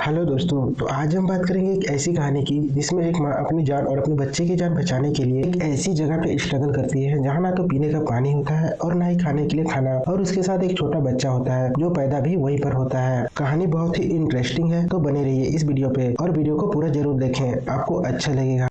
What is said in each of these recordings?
Hello दोस्तों, तो आज हम बात करेंगे एक ऐसी कहानी की जिसमें एक माँ अपनी जान और अपने बच्चे की जान बचाने के लिए एक ऐसी जगह पे स्ट्रगल करती है जहाँ ना तो पीने का पानी होता है और ना ही खाने के लिए खाना, और उसके साथ एक छोटा बच्चा होता है जो पैदा भी वहीं पर होता है। कहानी बहुत ही इंटरेस्टिंग है, तो बने रहिए इस वीडियो पे और वीडियो को पूरा जरूर देखें, आपको अच्छा लगेगा।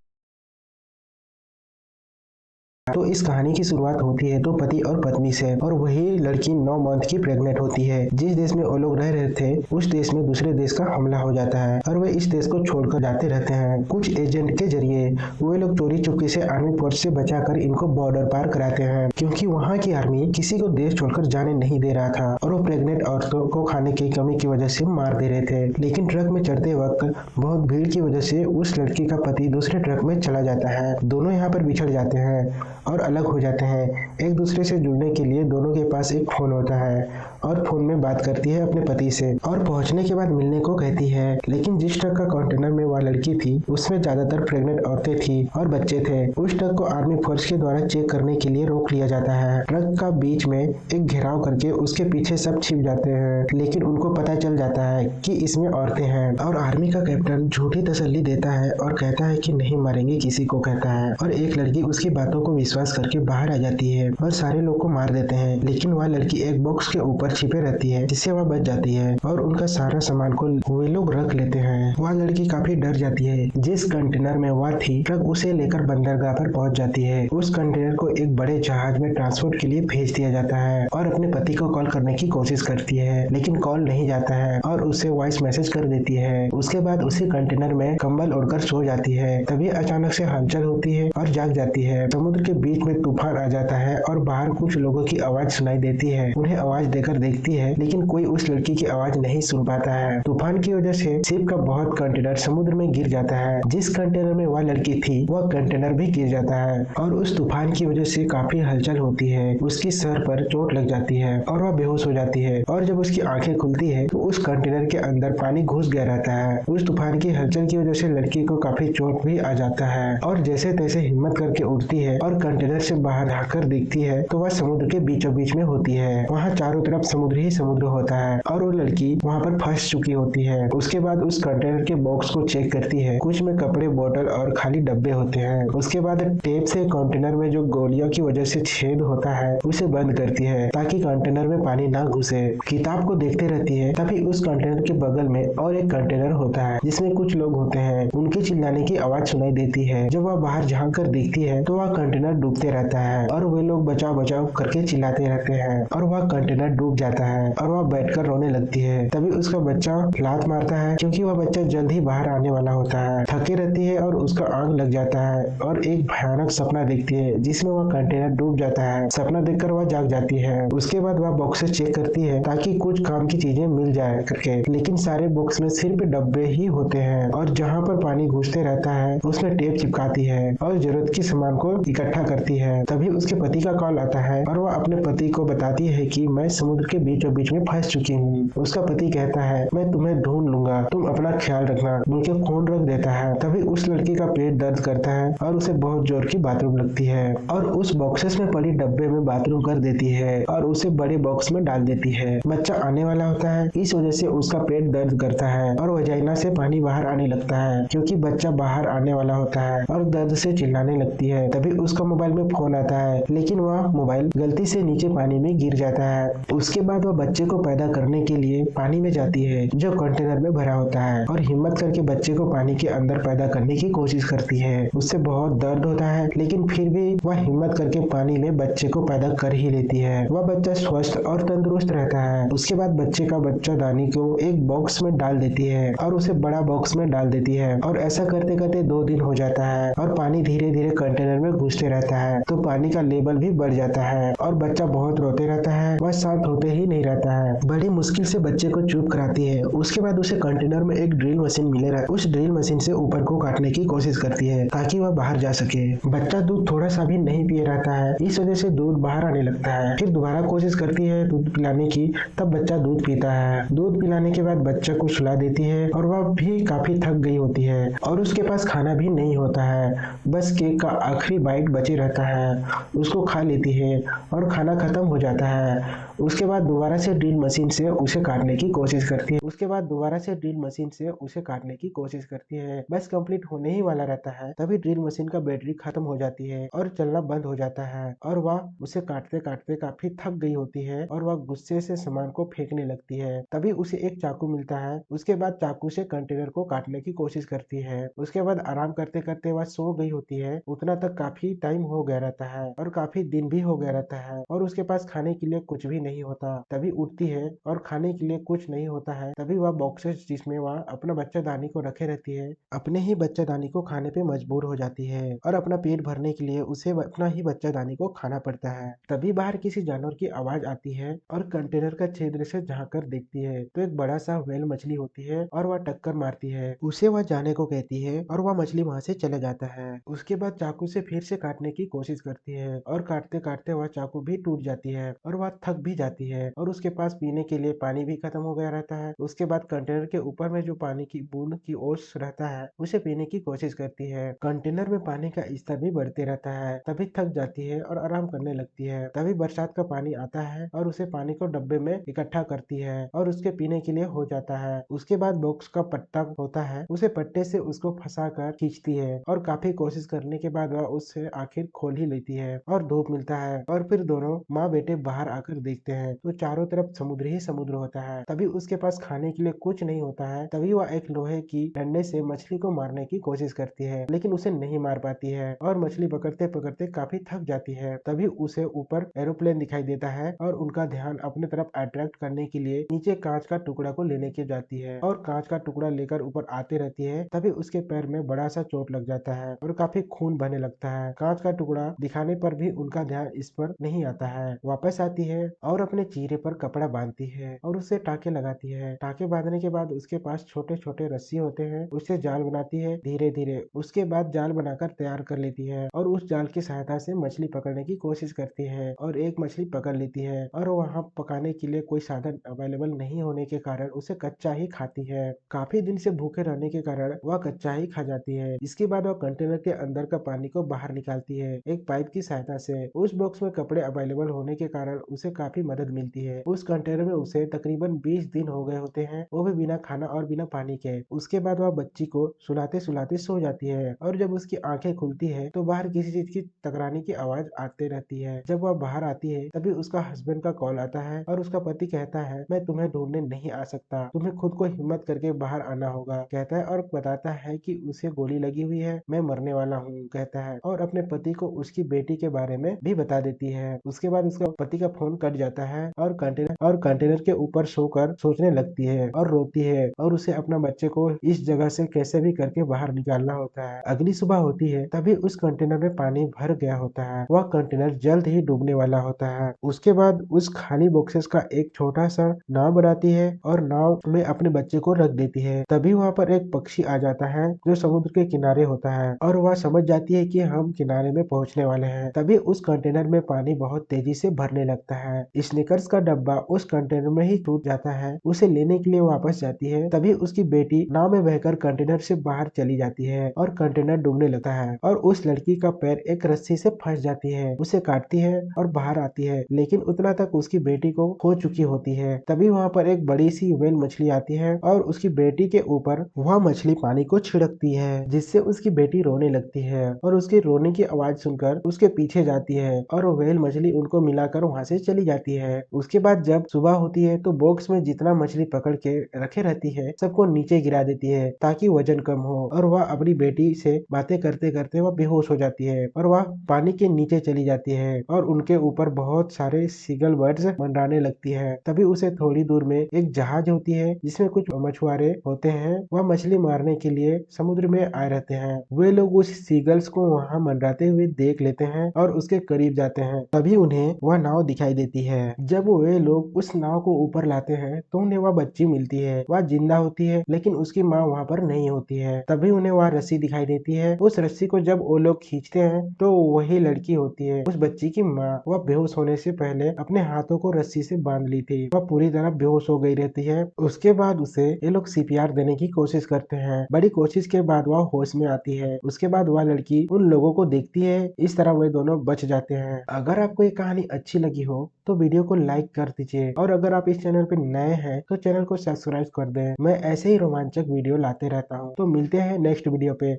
तो इस कहानी की शुरुआत होती है तो पति और पत्नी से, और वही लड़की 9 मंथ की प्रेग्नेंट होती है। जिस देश में वो लोग रह रहे थे उस देश में दूसरे देश का हमला हो जाता है और वे इस देश को छोड़कर जाते रहते हैं। कुछ एजेंट के जरिए वे लोग चोरी चुपके से आर्मी फोर्स से बचाकर इनको बॉर्डर पार कराते हैं, क्योंकि वहाँ की आर्मी किसी को देश छोड़कर जाने नहीं दे रहा था और वो प्रेग्नेंट औरतों को खाने की कमी की वजह से मार दे रहे थे। लेकिन ट्रक में चढ़ते वक्त बहुत भीड़ की वजह से उस लड़की का पति दूसरे ट्रक में चला जाता है। दोनों यहाँ पर बिछड़ जाते हैं और अलग हो जाते हैं। एक दूसरे से जुड़ने के लिए दोनों के पास एक फोन होता है और फोन में बात करती है अपने पति से और पहुंचने के बाद मिलने को कहती है। लेकिन जिस ट्रक का कंटेनर में वह लड़की थी उसमें ज्यादातर प्रेग्नेंट औरतें थी और बच्चे थे। उस ट्रक को आर्मी फोर्स के द्वारा चेक करने के लिए रोक लिया जाता है। ट्रक का बीच में एक घेराव करके उसके पीछे सब छिप जाते हैं, लेकिन उनको पता चल जाता है कि इसमें औरतें हैं और आर्मी का कैप्टन झूठी तसल्ली देता है और कहता है कि नहीं मारेंगे किसी को, कहता है। और एक लड़की उसकी बातों को विश्वास करके बाहर आ जाती है और सारे लोग को मार देते हैं, लेकिन वह लड़की एक बॉक्स के ऊपर छिपे रहती है जिससे वह बच जाती है और उनका सारा सामान को वे लोग रख लेते हैं। वह लड़की काफी डर जाती है। जिस कंटेनर में वह थी ट्रक उसे लेकर बंदरगाह पर पहुंच जाती है। उस कंटेनर को एक बड़े जहाज में ट्रांसपोर्ट के लिए भेज दिया जाता है और अपने पति को कॉल करने की कोशिश करती है, लेकिन कॉल नहीं जाता है और उसे वॉइस मैसेज कर देती है। उसके बाद उसी कंटेनर में कंबल ओढ़कर सो जाती है। तभी अचानक से हलचल होती है और जाग जाती है। समुद्र के बीच में तूफान आ जाता है और बाहर कुछ लोगों की आवाज सुनाई देती है। उन्हें आवाज देकर देखती है, लेकिन कोई उस लड़की की आवाज नहीं सुन पाता है। तूफान की वजह से शिप का बहुत कंटेनर समुद्र में गिर जाता है। जिस कंटेनर में वह लड़की थी वह कंटेनर भी गिर जाता है और उस तूफान की वजह से काफी हलचल होती है। उसकी सर पर चोट लग जाती है और वह बेहोश हो जाती है, और जब उसकी आंखें खुलती है तो उस कंटेनर के अंदर पानी घुस गया रहता है। उस तूफान की हलचल की वजह से लड़की को काफी चोट भी आ जाता है और जैसे तैसे हिम्मत करके उठती है और कंटेनर से बाहर आकर देखती है तो वह समुद्र के बीचों बीच में होती है। वहाँ चारों तरफ समुद्र ही समुद्र होता है और वो लड़की वहाँ पर फंस चुकी होती है। उसके बाद उस कंटेनर के बॉक्स को चेक करती है। कुछ में कपड़े, बोतल और खाली डब्बे होते हैं। उसके बाद टेप से कंटेनर में जो गोलियों की वजह से छेद होता है उसे बंद करती है ताकि कंटेनर में पानी ना घुसे। किताब को देखते रहती है। तभी उस कंटेनर के बगल में और एक कंटेनर होता है जिसमें कुछ लोग होते हैं। उनके चिल्लाने की आवाज सुनाई देती है। जब वह बाहर झांक कर देखती है तो वह कंटेनर डूबते रहता है और वे लोग बचाव बचाव करके चिल्लाते रहते हैं और वह कंटेनर डूब जाता है और वह बैठकर रोने लगती है। तभी उसका बच्चा लात मारता है, क्योंकि वह बच्चा जल्द ही बाहर आने वाला होता है। थकी रहती है और उसका आग लग जाता है और एक भयानक सपना देखती है जिसमें वह कंटेनर डूब जाता है। सपना देखकर वह जाग जाती है। उसके बाद वह बॉक्सेस चेक करती है ताकि कुछ काम की चीजें मिल जाए करके, लेकिन सारे बॉक्स में सिर्फ डब्बे ही होते हैं और जहाँ पर पानी घुसते रहता है उसमें टेप चिपकाती है और जरूरत की सामान को इकट्ठा करती है। तभी उसके पति का कॉल आता है और वह अपने पति को बताती है कि मैं समुद्र के बीचों बीच में फंस चुकी हूँ। उसका पति कहता है मैं तुम्हें ढूंढ लूंगा, तुम अपना ख्याल रखना, बोलके फोन रख देता है। तभी उस लड़की का पेट दर्द करता है और उसे बहुत जोर की बाथरूम लगती है और उस बॉक्सेस में पड़ी डब्बे में बाथरूम कर देती है और उसे बड़े बॉक्स में डाल देती है। बच्चा आने वाला होता है, इस वजह से उसका पेट दर्द करता है और वजाइना से पानी बाहर आने लगता है, क्योंकि बच्चा बाहर आने वाला होता है और दर्द से चिल्लाने लगती है। तभी उसका मोबाइल में फोन आता है, लेकिन वह मोबाइल गलती से नीचे पानी में गिर जाता है। उसके बाद वह बच्चे को पैदा करने के लिए पानी में जाती है जो कंटेनर में भरा होता है और हिम्मत करके बच्चे को पानी के अंदर पैदा करने की कोशिश करती है। उससे बहुत दर्द होता है, लेकिन फिर भी वह हिम्मत करके पानी में बच्चे को पैदा कर ही लेती है। वह बच्चा स्वस्थ और तंदुरुस्त रहता है। उसके बाद बच्चे का बच्चादानी को एक बॉक्स में डाल देती है और उसे बड़ा बॉक्स में डाल देती है और ऐसा करते करते 2 दिन हो जाता है और पानी धीरे धीरे कंटेनर में घुसते रहता है, तो पानी का लेवल भी बढ़ जाता है और बच्चा बहुत रोते रहता है। वह शांत होते ही नहीं रहता है। बड़ी मुश्किल से बच्चे को चुप कराती है। उसके बाद उसे कंटेनर में एक ड्रिल मशीन मिले रहता है। उस ड्रिल मशीन से ऊपर को काटने की कोशिश करती है ताकि वह बाहर जा सके। बच्चा दूध थोड़ा सा भी नहीं पी रहता है, इस वजह से दूध बाहर आने लगता है। फिर दोबारा कोशिश करती है दूध पिलाने की, तब बच्चा दूध पीता है। दूध पिलाने के बाद बच्चा को सुला देती है और वह भी काफी थक गई होती है और उसके पास खाना भी नहीं होता है। बस केक का आखिरी बाइट बचे रहता है, उसको खा लेती है और खाना खत्म हो जाता है। उसके बाद दोबारा से ड्रिल मशीन से उसे काटने की कोशिश करती है। उसके बाद दोबारा से ड्रिल मशीन से उसे काटने की कोशिश करती है। बस कंप्लीट होने ही वाला रहता है, तभी ड्रिल मशीन का बैटरी खत्म हो जाती है और चलना बंद हो जाता है और वह उसे काटते काटते काफी थक गई होती है और वह गुस्से से सामान को फेंकने लगती है। तभी उसे एक चाकू मिलता है। उसके बाद चाकू से कंटेनर को काटने की कोशिश करती है। उसके बाद आराम करते करते वह सो गई होती है। उतना तक काफी टाइम हो गया रहता है और काफी दिन भी हो गया रहता है और उसके पास खाने के लिए कुछ भी नहीं होता। तभी उठती है और खाने के लिए कुछ नहीं होता है। तभी वह बॉक्सेस जिसमें वह अपना बच्चादानी को रखे रहती है, अपने ही बच्चादानी को खाने पे मजबूर हो जाती है और अपना पेट भरने के लिए उसे अपना ही बच्चादानी को खाना पड़ता है। तभी बाहर किसी जानवर की आवाज आती है और कंटेनर का छिद्र से झांक कर देखती है तो एक बड़ा सा व्हेल मछली होती है और वह टक्कर मारती है। उसे वह जाने को कहती है और वह मछली वहां से चले जाता है। उसके बाद चाकू से फिर से काटने की कोशिश करती है और काटते काटते वह चाकू भी टूट जाती है और वह थक भी जाती है और उसके पास पीने के लिए पानी भी खत्म हो गया रहता है। उसके बाद कंटेनर के ऊपर में जो पानी की बूंद की ओस रहता है उसे पीने की कोशिश करती है। कंटेनर में पानी का स्तर भी बढ़ते रहता है। तभी थक जाती है और आराम करने लगती है। तभी बरसात का पानी आता है और उसे पानी को डब्बे में इकट्ठा करती है और उसके पीने के लिए हो जाता है। उसके बाद बॉक्स का पट्टा होता है, उसे पट्टे से उसको फंसा कर खींचती है और काफी कोशिश करने के बाद वह उससे आखिर खोल ही लेती है और धूप मिलता है और फिर दोनों माँ बेटे बाहर आकर देखते हैं तो चारों तरफ समुद्र ही समुद्र होता है। तभी उसके पास खाने के लिए कुछ नहीं होता है। तभी वह एक लोहे की डंडे से मछली को मारने की कोशिश करती है लेकिन उसे नहीं मार पाती है और मछली पकड़ते पकड़ते काफी थक जाती है। तभी उसे ऊपर एरोप्लेन दिखाई देता है और उनका ध्यान अपने तरफ अट्रैक्ट करने के लिए नीचे कांच का टुकड़ा को लेने के जाती है और कांच का टुकड़ा लेकर ऊपर आते रहती है। तभी उसके पैर में बड़ा सा चोट लग जाता है और काफी खून बहने लगता है। कांच का टुकड़ा दिखाने पर भी उनका ध्यान इस पर नहीं आता है। वापस आती है और अपने चेहरे पर कपड़ा बांधती है और उसे टाके लगाती है। टाके बांधने के बाद उसके पास छोटे छोटे रस्सी होते हैं, उससे जाल बनाती है धीरे धीरे। उसके बाद जाल बनाकर तैयार कर लेती है और उस जाल की सहायता से मछली पकड़ने की कोशिश करती है और एक मछली पकड़ लेती है और वहाँ पकाने के लिए कोई साधन अवेलेबल नहीं होने के कारण उसे कच्चा ही खाती है। काफी दिन से भूखे रहने के कारण वह कच्चा ही खा जाती है। इसके बाद वह कंटेनर के अंदर का पानी को बाहर निकालती है एक पाइप की सहायता से। उस बॉक्स में कपड़े अवेलेबल होने के कारण उसे काफी मदद मिलती है। उस कंटेनर में उसे तकरीबन 20 दिन हो गए होते हैं, वो भी बिना खाना और बिना पानी के। उसके बाद वह बच्ची को सुलाते सुलाते सो जाती है और जब उसकी आंखें खुलती है तो बाहर किसी चीज की टकराने की आवाज आते रहती है। जब वह बाहर आती है तभी उसका हस्बैंड का कॉल आता है और उसका पति कहता है मैं तुम्हें ढूंढने नहीं आ सकता, तुम्हें खुद को हिम्मत करके बाहर आना होगा, कहता है और बताता है कि उसे गोली लगी हुई है, मैं मरने वाला हूँ, कहता है और अपने पति को उसकी बेटी के बारे में भी बता देती है। उसके बाद उसका पति का फोन कट जाता है और कंटेनर के ऊपर सोकर सोचने लगती है और रोती है और उसे अपना बच्चे को इस जगह से कैसे भी करके बाहर निकालना होता है। अगली सुबह होती है तभी उस कंटेनर में पानी भर गया होता है। वह कंटेनर जल्द ही डूबने वाला होता है। उसके बाद उस खाली बॉक्सेस का एक छोटा सा नाव बनाती है और नाव में अपने बच्चे को रख देती है। तभी वहाँ पर एक पक्षी आ जाता है जो समुद्र के किनारे होता है और वह समझ जाती है कि हम किनारे में पहुँचने वाले हैं। तभी उस कंटेनर में पानी बहुत तेजी से भरने लगता है। स्निकर्स का डब्बा उस कंटेनर में ही टूट जाता है। उसे लेने के लिए वापस जाती है तभी उसकी बेटी नाव में बहकर कंटेनर से बाहर चली जाती है और कंटेनर डूबने लगता है और उस लड़की का पैर एक रस्सी से फंस जाती है। उसे काटती है और बाहर आती है लेकिन उतना तक उसकी बेटी को खो चुकी होती है। तभी वहाँ पर एक बड़ी सी व्हेल मछली आती है और उसकी बेटी के ऊपर वह मछली पानी को छिड़कती है जिससे उसकी बेटी रोने लगती है और उसके रोने की आवाज सुनकर उसके पीछे जाती है और व्हेल मछली उनको मिलाकर वहाँ से चली जाती है। उसके बाद जब सुबह होती है तो बॉक्स में जितना मछली पकड़ के रखे रहती है सबको नीचे गिरा देती है ताकि वजन कम हो और वह अपनी बेटी से बातें करते करते वह बेहोश हो जाती है और वह पानी के नीचे चली जाती है और उनके ऊपर बहुत सारे सीगल बर्ड्स मंडराने लगती है। तभी उसे थोड़ी दूर में एक जहाज होती है जिसमें कुछ मछुआरे होते हैं, वह मछली मारने के लिए समुद्र में आए रहते हैं। वे लोग उस सीगल्स को वहाँ मंडराते हुए देख लेते हैं और उसके करीब जाते हैं। तभी उन्हें वह नाव दिखाई देती है। जब वे लोग उस नाव को ऊपर लाते हैं तो उन्हें वह बच्ची मिलती है। वह जिंदा होती है लेकिन उसकी माँ वहाँ पर नहीं होती है। तभी उन्हें वह रस्सी दिखाई देती है। उस रस्सी को जब वो लोग खींचते हैं तो वही लड़की होती है उस बच्ची की माँ। वह बेहोश होने से पहले अपने हाथों को रस्सी से बांध ली थी। वह पूरी तरह बेहोश हो गई रहती है। उसके बाद उसे ये लोग सीपीआर देने की कोशिश करते हैं। बड़ी कोशिश के बाद वह होश में आती है। उसके बाद वह लड़की उन लोगों को देखती है। इस तरह वे दोनों बच जाते हैं। अगर आपको ये कहानी अच्छी लगी हो तो वीडियो को लाइक कर दीजिए और अगर आप इस चैनल पे नए हैं तो चैनल को सब्सक्राइब कर दें। मैं ऐसे ही रोमांचक वीडियो लाते रहता हूँ। तो मिलते हैं नेक्स्ट वीडियो पे।